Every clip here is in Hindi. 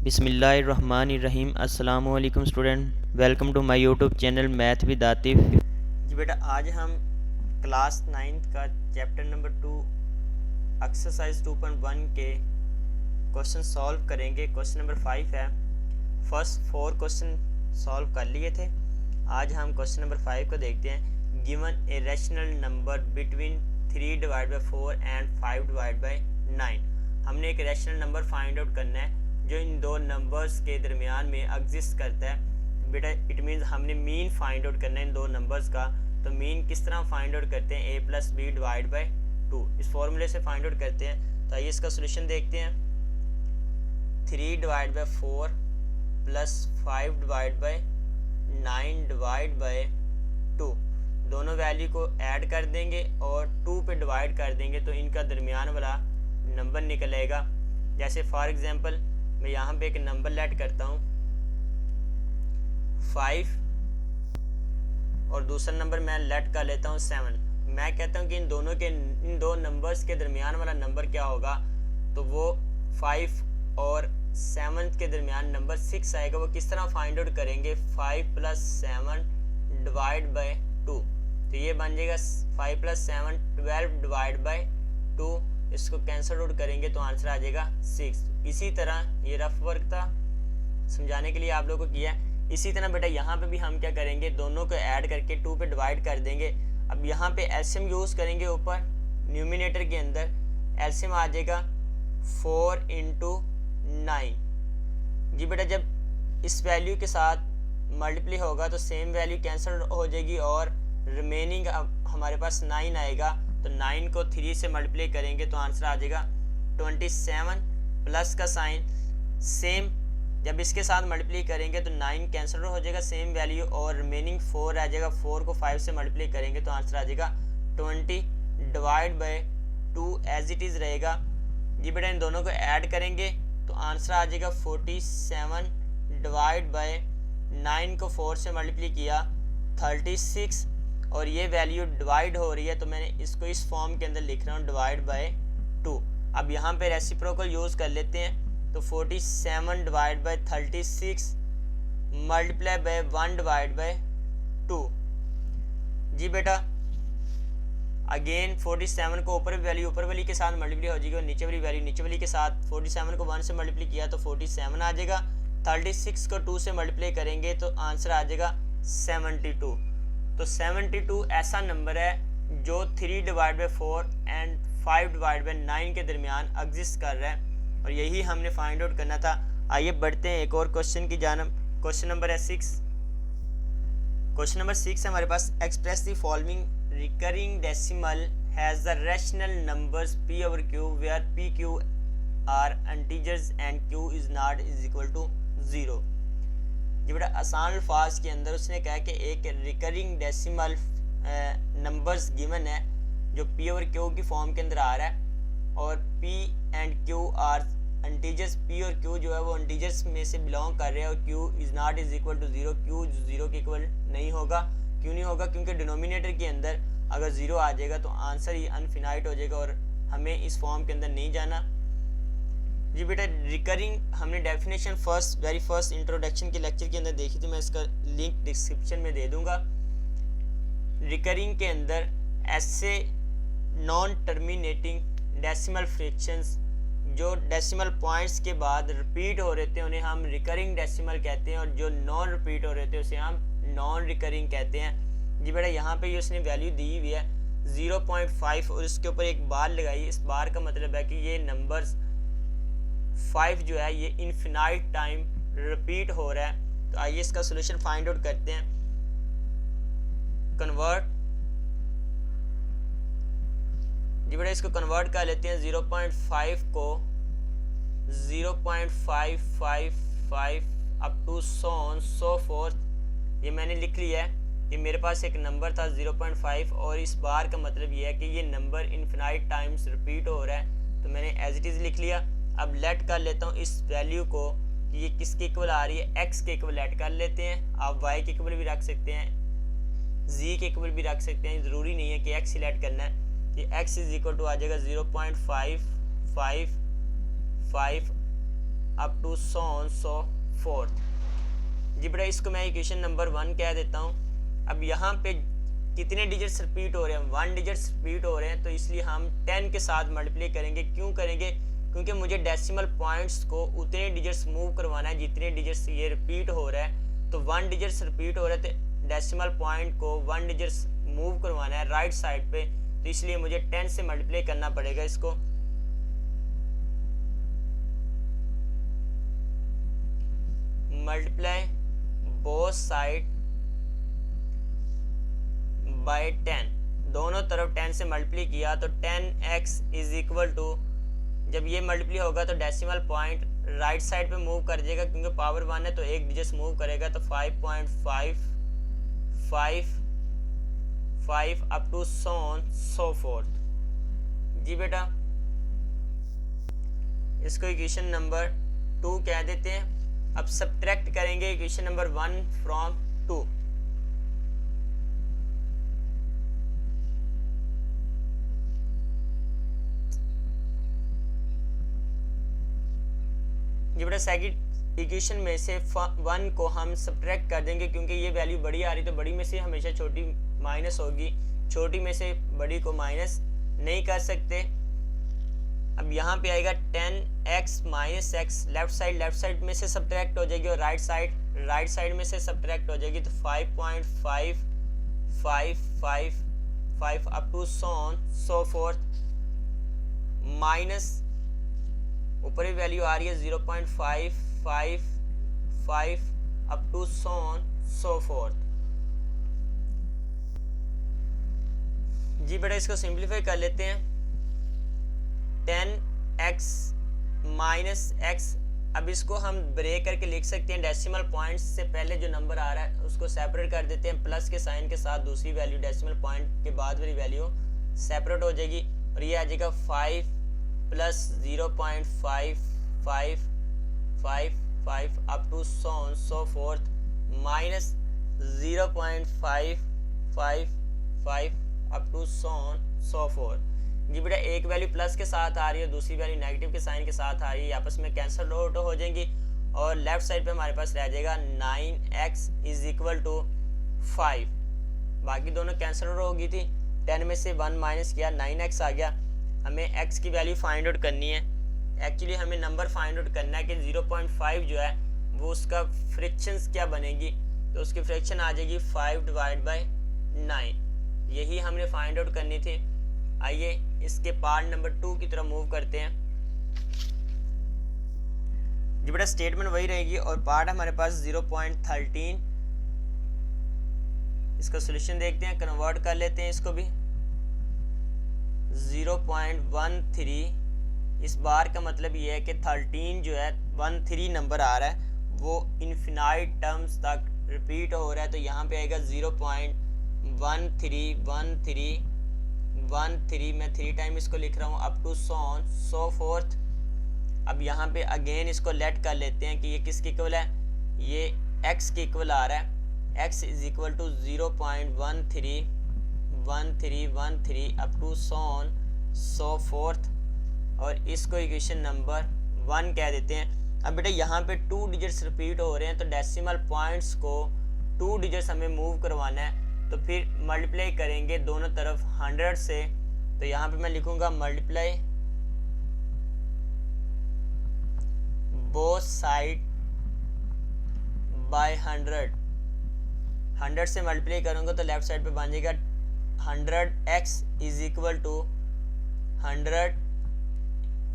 बिस्मिल्लाहिर्रहमानिर्रहीम। अस्सलाम वालेकुम student, welcome to my YouTube channel math with Atif. जी बेटा, आज हम क्लास 9th का चैप्टर नंबर 2 एक्सरसाइज 2.1 के क्वेश्चन सॉल्व करेंगे। क्वेश्चन नंबर 5 है। फर्स्ट 4 क्वेश्चन सॉल्व कर लिए थे। आज हम क्वेश्चन नंबर 5 को देखते हैं। Given a rational number between 3/4 and 5/9। हमने एक रैशनल नंबर फाइंड आउट करना है जो इन दो नंबर्स के दरमियान में एग्जिस्ट करता है। बेटा इट मीन्स हमने मीन फाइंड आउट करना है इन दो नंबर्स का। तो मीन किस तरह फाइंड आउट करते हैं? a+b/2 इस फॉर्मूले से फाइंड आउट करते हैं। तो आइए इसका सोल्यूशन देखते हैं। 3/4 प्लस 5/9/2 दोनों वैल्यू को ऐड कर देंगे और 2 पे डिवाइड कर देंगे तो इनका दरमियान वाला नंबर निकलेगा। जैसे फॉर एग्जांपल मैं यहाँ पे एक नंबर लेट करता हूँ 5 और दूसरा नंबर मैं लेट कर लेता हूँ 7। मैं कहता हूँ कि इन दो नंबर्स के दरमियान वाला नंबर क्या होगा? तो वो 5 और 7 के दरमियान नंबर 6 आएगा। वो किस तरह फाइंड आउट करेंगे? 5 + 7/2। तो ये बन जाएगा 5 + 7 12/2। इसको कैंसल आउट करेंगे तो आंसर आ जाएगा 6। इसी तरह ये रफ वर्क था, समझाने के लिए आप लोगों को किया है। इसी तरह बेटा यहाँ पे भी हम क्या करेंगे? दोनों को ऐड करके 2 पे डिवाइड कर देंगे। अब यहाँ पे एलसीएम यूज़ करेंगे ऊपर न्यूमिनेटर के अंदर। एलसीएम आ जाएगा 4 × 9। जी बेटा, जब इस वैल्यू के साथ मल्टीप्लाई होगा तो सेम वैल्यू कैंसिल हो जाएगी और रिमेनिंग हमारे पास 9 आएगा। तो 9 को 3 से मल्टीप्लाई करेंगे तो आंसर आ जाएगा 27। प्लस का साइन सेम, जब इसके साथ मल्टीप्लाई करेंगे तो 9 कैंसिल हो जाएगा सेम वैल्यू और रिमेनिंग 4 आ जाएगा। 4 को 5 से मल्टीप्लाई करेंगे तो आंसर आ जाएगा 20/2 एज इट इज़ रहेगा। जी बेटा, इन दोनों को ऐड करेंगे तो आंसर आ जाएगा 47/9 को 4 से मल्टीप्लाई किया 36 और ये वैल्यू डिवाइड हो रही है तो मैंने इसको इस फॉर्म के अंदर लिख रहा हूँ /2। अब यहाँ पे रेसिप्रोकल यूज़ कर लेते हैं। तो 47/36 मल्टीप्लाई बाय 1/2। जी बेटा, अगेन 47 को ऊपर वैल्यू ऊपर वाली के साथ मल्टीप्लाई हो जाएगी और नीचे वाली वैल्यू नीचे वाली के साथ। 47 को 1 से मल्टीप्लाई किया तो 47 आ जाएगा। 36 को 2 से मल्टीप्लाई करेंगे तो आंसर आ जाएगा 72। तो 72 ऐसा नंबर है जो 3/4 एंड 5/9 के दरमियान एग्जिस्ट कर रहा है और यही हमने फाइंड आउट करना था। आइए बढ़ते हैं एक और क्वेश्चन की जानब। क्वेश्चन नंबर है 6। क्वेश्चन नंबर 6 है हमारे पास। Express the following recurring decimal has the rational numbers p/q where p/q are integers and q is not is equal to 0। जी बेटा, आसान अल्फाज के अंदर उसने कहा कि एक रिकरिंग डेसिमल नंबर्स गिवन है जो p/q की फॉर्म के अंदर आ रहा है और p and q are integers. p और q जो है वो इंटीजर्स में से बिलोंग कर रहे हैं और q is not is equal to 0। q 0 के इक्वल नहीं होगा। क्यों नहीं होगा? क्योंकि डिनोमिनेटर के अंदर अगर 0 आ जाएगा तो आंसर ही अनफिनाइट हो जाएगा और हमें इस फॉर्म के अंदर नहीं जाना। जी बेटा, रिकरिंग हमने डेफिनेशन वेरी फर्स्ट इंट्रोडक्शन के लेक्चर के अंदर देखी थी। मैं इसका लिंक डिस्क्रिप्शन में दे दूंगा। रिकरिंग के अंदर ऐसे नॉन टर्मिनेटिंग डेसिमल फ्रैक्शंस जो डेसिमल पॉइंट्स के बाद रिपीट हो रहे थे उन्हें हम रिकरिंग डेसिमल कहते हैं और जो नॉन रिपीट हो रहे थे उसे हम नॉन रिकरिंग कहते हैं। जी बेटा, यहाँ पे उसने वैल्यू दी हुई है 0.5 और उसके ऊपर एक बार लगाई। इस बार का मतलब है कि ये नंबर्स 5 जो है ये इनफिनाइट टाइम रिपीट हो रहा है। तो आइए इसका सोल्यूशन फाइंड आउट करते हैं। कन्वर्ट। जी बेटा, इसको कन्वर्ट कर लेते हैं। 0.5 को 0.555 अप टू सो फोर्थ ये मैंने लिख लिया है। ये मेरे पास एक नंबर था 0.5 और इस बार का मतलब ये है कि ये नंबर इनफिनाइट टाइम्स रिपीट हो रहा है तो मैंने एज इट इज़ लिख लिया। अब लेट कर लेता हूँ इस वैल्यू को कि ये किसके इक्वल आ रही है? x के इक्वल लेट कर लेते हैं। आप y के इक्वल भी रख सकते हैं, z के इक्वल भी रख सकते हैं, ज़रूरी नहीं है कि x ही लेट करना है। ये x इज इक्वल टू आ जाएगा 0.555 up to so on so forth. जी बेटा इसको मैं इक्वेशन नंबर 1 कह देता हूँ। अब यहाँ पे कितने डिजिट्स रिपीट हो रहे हैं, 1 डिजिट्स रिपीट हो रहे हैं, तो इसलिए हम 10 के साथ मल्टीप्लाई करेंगे। क्यों करेंगे? क्योंकि मुझे डेसिमल पॉइंट्स को उतने डिजिट्स मूव करवाना है जितने डिजिट्स ये रिपीट हो रहा है। तो 1 डिजिट्स रिपीट हो रहा है तो डेसिमल पॉइंट को 1 डिजिट्स मूव करवाना है राइट साइड पे, तो इसलिए मुझे 10 से मल्टीप्लाई करना पड़ेगा इसको। मल्टीप्लाई बोथ साइड बाय 10, दोनों तरफ 10 से मल्टीप्लाई किया तो 10x इज इक्वल टू, जब ये मल्टीप्लाई होगा तो डेसिमल पॉइंट राइट साइड पे मूव कर जाएगा, क्योंकि पावर 1 है तो एक डिजिट मूव करेगा, तो 5.555 up to so on so forth. जी बेटा इसको इक्वेशन नंबर 2 कह देते हैं। अब सब्ट्रैक्ट करेंगे इक्वेशन नंबर 1 फ्रॉम 2। ये बेटा सेकंड इक्वेशन में से 1 को हम सब्ट्रैक्ट कर देंगे, क्योंकि ये वैल्यू बड़ी आ रही तो बड़ी में से हमेशा छोटी माइनस होगी, छोटी में से बड़ी को माइनस नहीं कर सकते। अब यहाँ पे आएगा 10x minus x, left side में से सब्ट्रैक्ट हो जाएगी और राइट साइड में से सब्ट्रैक्ट हो जाएगी, तो 5.5555 up to so on so forth, minus ऊपर ही वैल्यू आ रही है 0.555 up to so on so forth. जी बेटा इसको सिंप्लीफाई कर लेते हैं। 10x माइनस एक्स, अब इसको हम ब्रेक करके लिख सकते हैं। डेसिमल पॉइंट से पहले जो नंबर आ रहा है उसको सेपरेट कर देते हैं, प्लस के साइन के साथ दूसरी वैल्यू डेसिमल पॉइंट के बाद वाली वैल्यू सेपरेट हो जाएगी और ये आ जाएगा 5 plus 0.555 up to so on so forth minus 0.555 up to so on so forth. जी बेटा एक वैल्यू प्लस के साथ आ रही है, दूसरी वैल्यू नेगेटिव के साइन के साथ आ रही है, आपस में कैंसल आउट हो जाएंगी और लेफ्ट साइड पे हमारे पास रह जाएगा 9x इज इक्वल टू 5। बाकी दोनों कैंसल आउट हो गई थी, 10 में से 1 माइनस किया 9x आ गया। हमें x की वैल्यू फाइंड आउट करनी है। एक्चुअली हमें नंबर फाइंड आउट करना है कि 0.5 जो है वो उसका फ्रैक्शंस क्या बनेगी, तो उसकी फ्रैक्शन आ जाएगी 5/9। यही हमने फाइंड आउट करनी थी। आइए इसके पार्ट नंबर 2 की तरफ मूव करते हैं। जी बेटा स्टेटमेंट वही रहेगी और पार्ट हमारे पास 0.13। इसका सॉल्यूशन देखते हैं, कन्वर्ट कर लेते हैं इसको भी। 0.13 इस बार का मतलब ये है कि 13 जो है 13 नंबर आ रहा है वो इनफिनाइट टर्म्स तक रिपीट हो रहा है, तो यहाँ पे आएगा 0.1313 मैं 3 टाइम इसको लिख रहा हूँ up to so on so forth. अब यहाँ पे अगेन इसको लेट कर लेते हैं कि ये किसके इक्वल है, ये x के इक्वल आ रहा है। x is equal to 0.1313 up to so on so forth और इसको इक्वेशन नंबर 1 कह देते हैं। अब बेटा यहाँ पे 2 डिजिट्स रिपीट हो रहे हैं तो डेसिमल पॉइंट्स को 2 डिजिट्स हमें मूव करवाना है, तो फिर मल्टीप्लाई करेंगे दोनों तरफ 100 से। तो यहाँ पे मैं लिखूँगा मल्टीप्लाई बोथ साइड बाय 100 से मल्टीप्लाई करूँगा तो लेफ्ट साइड पे बन जाएगा 100x is equal to 100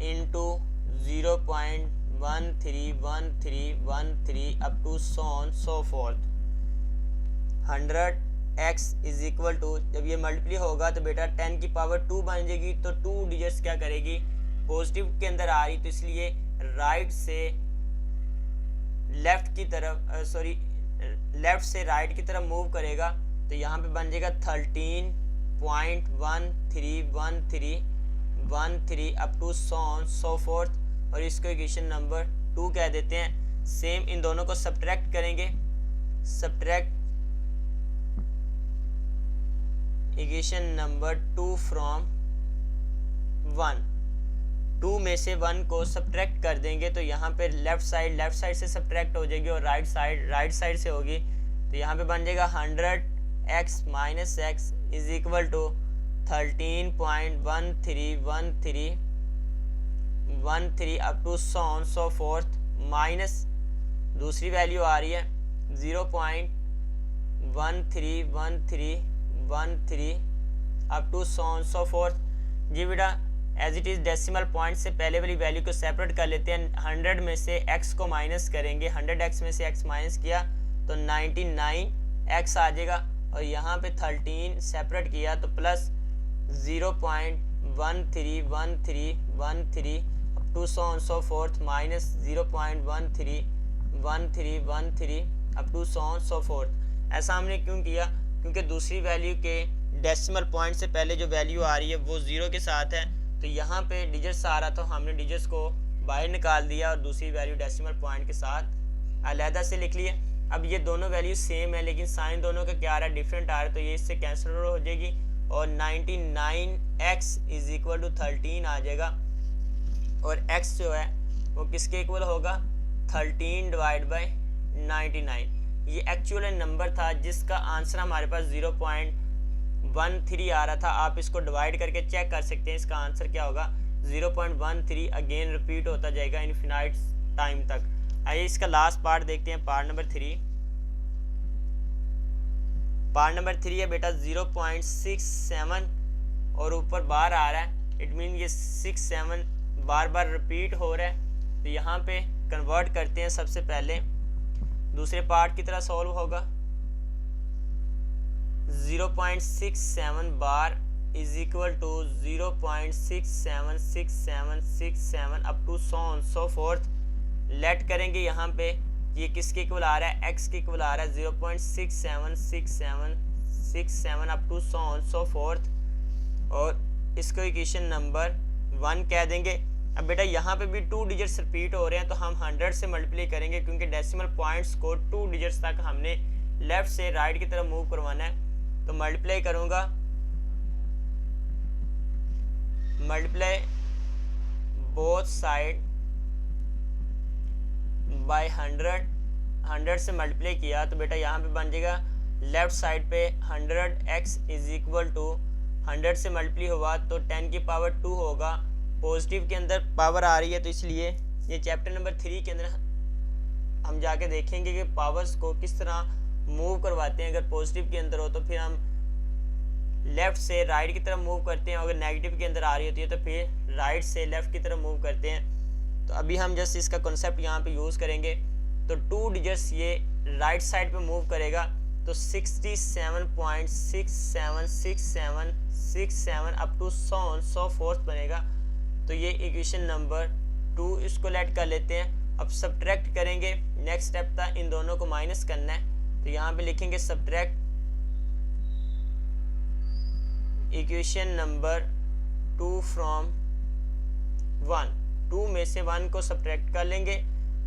into 0.131313 up to so on so forth. 100x is equal to, जब ये मल्टीप्लाई होगा तो बेटा 10 की पावर 2 बन जाएगी, तो 2 डिजिट्स क्या करेगी, पॉजिटिव के अंदर आ रही तो इसलिए राइट से लेफ्ट की तरफ लेफ्ट से राइट की तरफ मूव करेगा, तो यहाँ पे बन जाएगा 13.1313 up to so on so forth और इसको इक्वेशन नंबर 2 कह देते हैं। सेम इन दोनों को सब्ट्रैक्ट करेंगे, सब्ट्रैक्ट इक्वेशन नंबर 2 फ्रॉम 1। 2 में से 1 को सब्ट्रैक्ट कर देंगे तो यहाँ पे लेफ़्ट साइड से सब्ट्रैक्ट हो जाएगी और राइट साइड से होगी, तो यहाँ पे बन जाएगा 100x minus x is equal to 13.1313 up to so forth minus दूसरी वैल्यू आ रही है 0.131313 अप टू सो फोर्थ। जी बेटा as it is decimal point से पहले वाली वैल्यू को सेपरेट कर लेते हैं। 100 में से x को माइनस करेंगे, 100x में से x माइनस किया तो 99x आ जाएगा और यहाँ पे 13 सेपरेट किया तो plus 0.131313 up to so forth minus 0.131313 up to so forth. ऐसा हमने क्यों किया? क्योंकि दूसरी वैल्यू के डेसिमल पॉइंट से पहले जो वैल्यू आ रही है वो 0 के साथ है, तो यहाँ पे डिजिट्स आ रहा था, हमने डिजिट्स को बाहर निकाल दिया और दूसरी वैल्यू डेसिमल पॉइंट के साथ अलहदा से लिख लिए। अब ये दोनों वैल्यू सेम है लेकिन साइन दोनों का क्या आ रहा है, डिफरेंट आ रहा है, तो ये इससे कैंसिल हो जाएगी और 99x इज इक्वल टू 13 आ जाएगा और x जो है वो किसके इक्वल होगा 13 डिवाइड बाई 99। ये एक्चुअल नंबर था जिसका आंसर हमारे पास 0.13 आ रहा था। आप इसको डिवाइड करके चेक कर सकते हैं, इसका आंसर क्या होगा 0.13 अगेन रिपीट होता जाएगा इनफिनाइट टाइम तक। आइए इसका लास्ट पार्ट देखते हैं, पार्ट नंबर 3। पार्ट नंबर 3 है बेटा 0.67 और ऊपर बार आ रहा है, इट मीन ये 67 बार बार रिपीट हो रहा है, तो यहाँ पे कन्वर्ट करते हैं। सबसे पहले दूसरे पार्ट की तरह सॉल्व होगा 0.67 bar is equal to 0.676767 up to so forth. Let करेंगे यहाँ पे ये किसके इक्वल आ रहा है, x के इक्वल आ रहा है 0.676767 अप टू सो फोर्थ और इसको इक्वेशन नंबर 1 कह देंगे। अब बेटा यहाँ पे भी 2 डिजिट्स रिपीट हो रहे हैं तो हम 100 से मल्टीप्लाई करेंगे क्योंकि डेसिमल पॉइंट्स को 2 डिजिट्स तक हमने लेफ्ट से राइट की तरफ मूव करवाना है। तो मल्टीप्लाई करूँगा, मल्टीप्लाई बोथ साइड बाय 100 से मल्टीप्लाई किया तो बेटा यहाँ पे बन जाएगा लेफ्ट साइड पे 100x इज इक्वल टू 100 से मल्टीप्लाई हुआ तो 10 की पावर 2 होगा। पॉजिटिव के अंदर पावर आ रही है तो इसलिए ये चैप्टर नंबर 3 के अंदर हम जाके देखेंगे कि पावर्स को किस तरह मूव करवाते हैं। अगर पॉजिटिव के अंदर हो तो फिर हम लेफ़्ट से राइट की तरफ मूव करते हैं, अगर नेगेटिव के अंदर आ रही होती है तो फिर राइट से लेफ़्ट की तरफ मूव करते हैं। तो अभी हम जस्ट इसका कॉन्सेप्ट यहाँ पे यूज़ करेंगे। तो 2 डिजिट्स ये राइट साइड पे मूव करेगा तो 67.676767 अप टू सो फोर्थ बनेगा। तो ये इक्वेशन नंबर 2 इसको लेट कर लेते हैं। अब सब्ट्रैक्ट करेंगे, नेक्स्ट स्टेप था इन दोनों को माइनस करना है, तो यहाँ पे लिखेंगे सब्ट्रैक्ट इक्वेशन नंबर 2 फ्रॉम 1। 2 में से 1 को सब्ट्रैक्ट कर लेंगे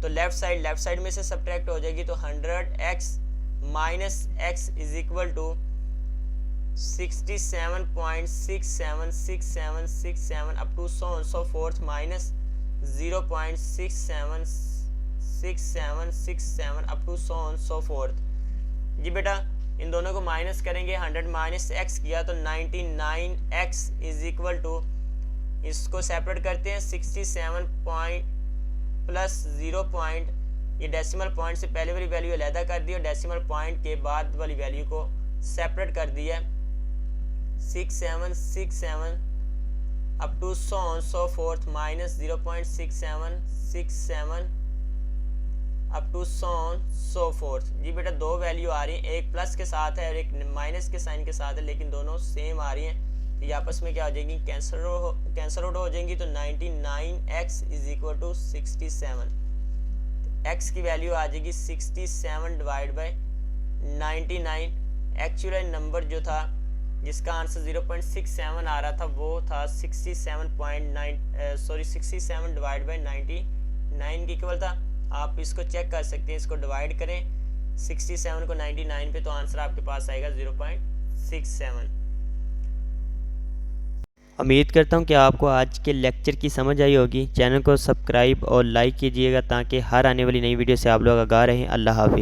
तो लेफ्ट साइड में से सब्ट्रैक्ट हो जाएगी तो 100x minus x is equal to 67.676767 up to so forth minus 0.676767 up to so forth. जी बेटा इन दोनों को माइनस करेंगे, 100 माइनस x किया तो 99x इज इक्वल टू, इसको सेपरेट करते हैं 67 पॉइंट प्लस 0 पॉइंट, ये डेसिमल पॉइंट से पहले वाली वैल्यू अलहदा कर दी और डेसिमल पॉइंट के बाद वाली वैल्यू को सेपरेट कर दिया 6767 up to so forth minus 0.6767 up to so forth. जी बेटा 2 वैल्यू आ रही हैं, एक प्लस के साथ है और एक माइनस के साइन के साथ है, लेकिन दोनों सेम आ रही हैं तो ये आपस में क्या हो जाएगी, कैंसल आउट हो जाएंगी। तो 99x is equal to 67, x की वैल्यू आ जाएगी 67 डिवाइड बाई 99। एक्चुअल नंबर जो था जिसका आंसर 0.67 आ रहा था वो था 67 डिवाइड बाई 99 के इक्वल था। आप इसको चेक कर सकते हैं, इसको डिवाइड करें 67 को 99 पे तो आंसर आपके पास आएगा 0.67। उम्मीद करता हूँ कि आपको आज के लेक्चर की समझ आई होगी। चैनल को सब्सक्राइब और लाइक कीजिएगा ताकि हर आने वाली नई वीडियो से आप लोग आगाह रहें। अल्लाह हाफिज़।